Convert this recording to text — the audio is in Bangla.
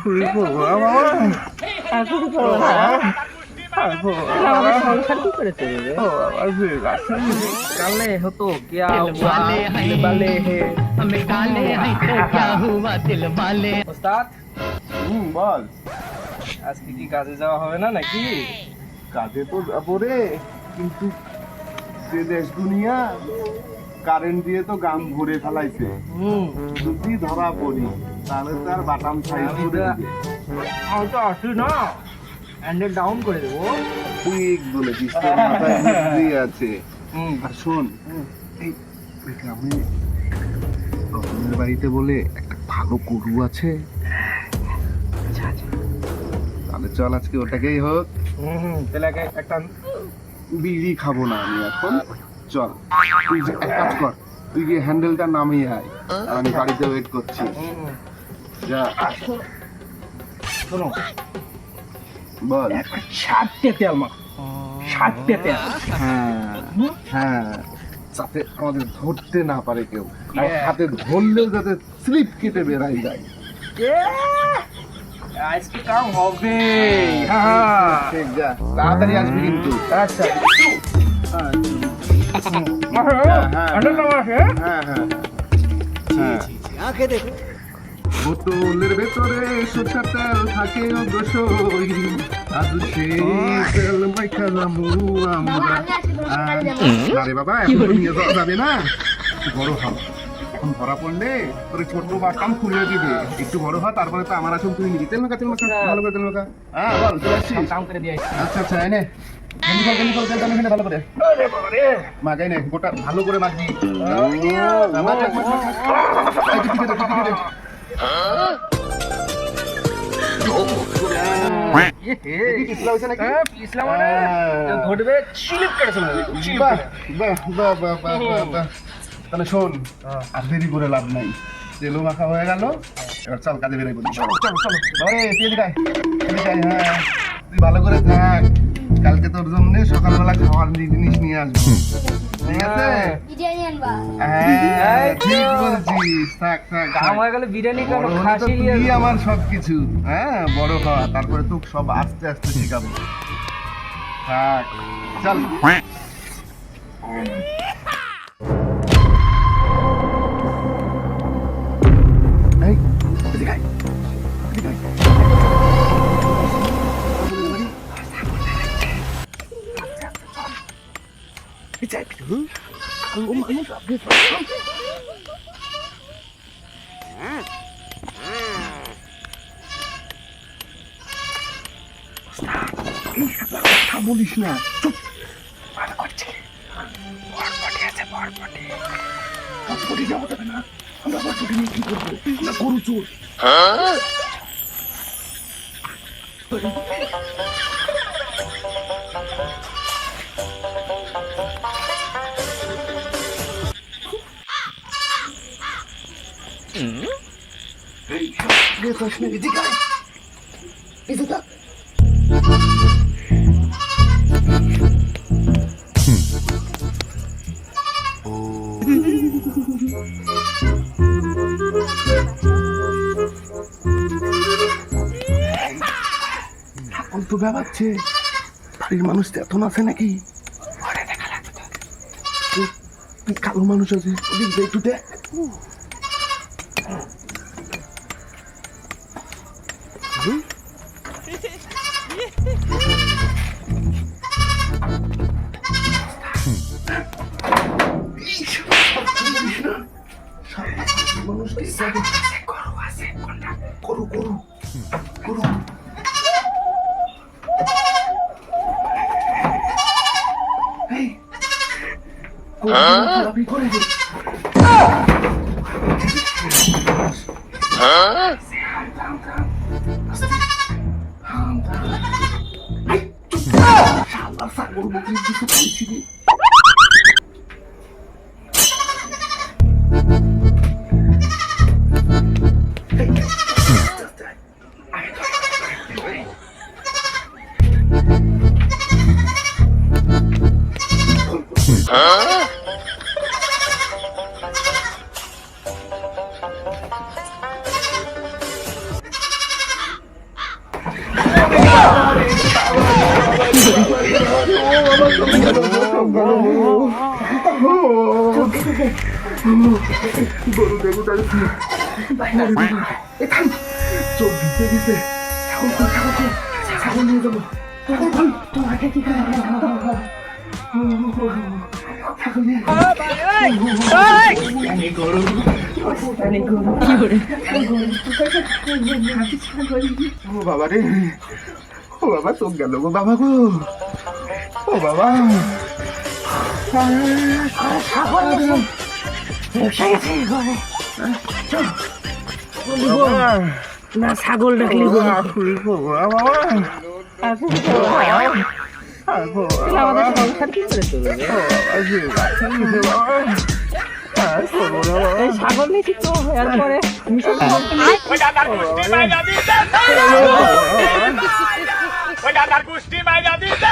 শুয়ে পড়বো বাবা। আর কিছু করবো না। আমাদের সংসার কি করে চলবে? কালে হতো क्या हुआ दिल वाले है हमें काले हैं तो क्या हुआ दिल वाले। ওস্তাদ বল। আজকে কি কাজে যাওয়া হবে না নাকি? কাজে তো যাবো রে, কিন্তু যে দেশ দুনিয়া কারেন্ট দিয়ে তো গান ভরে ফেলাইছে। যদি ধরা পড়ি তাহলে তো আর বাটাম সাইজ করে দিবে। আমি তো আসি না, হ্যান্ডেল ডাউন করে দেবো। ঠিক বলেছিস, তোর মাথায় বুদ্ধি আছে। আর শোন, এই গ্রামে রতনের বাড়িতে বলে একটা ভালো গরু আছে, তাহলে চল আজকে ওটাকেই হোক। তাহলে একটা বিড়ি খাবো না আমি এখন, চল তুই যে এক কাজ কর, তুই গিয়ে হ্যান্ডেলটা নামিয়ে আয়, আর আমি বাড়িতে ওয়েট করছি। যা শোনো, বল। 60 তেল মা, 60 তেল। হ্যাঁ, যাতে আমাদের ধরতে না পারে কেউ, আর হাতে ধরলেও যাতে স্লিপ কেটে বেরাই যায়। আজকে কাম হবে। ঠিক, যা তাড়াতাড়ি আসবি কিন্তু। আচ্ছা হ্যাঁ হ্যাঁ হ্যাঁ, বোতলের ভেতরে সরষের তেল থাকে অগ্রসই, আজ সেই তেল মাইখা যাবো আমরা। আরে বাবা, এখন তো নিয়ে যাওয়া যাবে না, একটু বড় হ। এখন ধরা পড়লে তোর ছোট বাটাম খুলে দিবে, একটু বড় হ, তারপরে তো আমার আসন তুই নিবি। তেল মাখা, তেল মাখা, ভালো করে তেল মাখা। হ্যাঁ বল, চলে আসছিস? কাম করে দিয়ে আচ্ছা আচ্ছা, এনে তেলটা মেখে ভালো করে মাখাই নে, গোটা ভালো করে মাখবি। ধরবে স্লিপ কেটে চলে যাবে। তাহলে শোন, আর দেরি করে লাভ নাই, তেলও মাখা হয়ে গেল, এবার চল কাজে বেরোই বলি। চলো চলো চলো, হ্যাঁ তুই ভালো করে থাক, কালকে তোর জন্য সকালবেলা খাওয়ার জিনিস নিয়ে আসবো, ঠিক আছে? হ্যাঁ ঠিক বলছিস, থাক থাক। কাম হয়ে গেলে বিরিয়ানি বড় কেন হলে তো খাসি নিয়ে তুই আমার সবকিছু। হ্যাঁ বড় হ, তারপরে তোকে সব আস্তে আস্তে শেখাবো। থাক, চল। এই, এদিকে আয়, এদিকে আয়। কথা বলিস না, চুপ। বরবটি যাবো যাবে না, আমরা বরবটি নিয়ে কি করবো? আমরা গরু চোর। অল্প ব্যাপারছে, বাড়ির মানুষ এত আছে নাকি? কালো মানুষ আছে, ওদিক একটু দেখ। গরু গরু গরু করে দে। গরু দেখু তাহলে চোখ ভিজে গেছে ছাগল নিয়ে যাবো ও বাবা রে ও বাবা চোখ গেল গো বাবা গো ও বাবা না ছাগল ডাকলি আমাদের সংসার কি করে চলবে এই ছাগল নাকি তো এরপরে ওই দাদার গোষ্ঠী মাইরা দিতে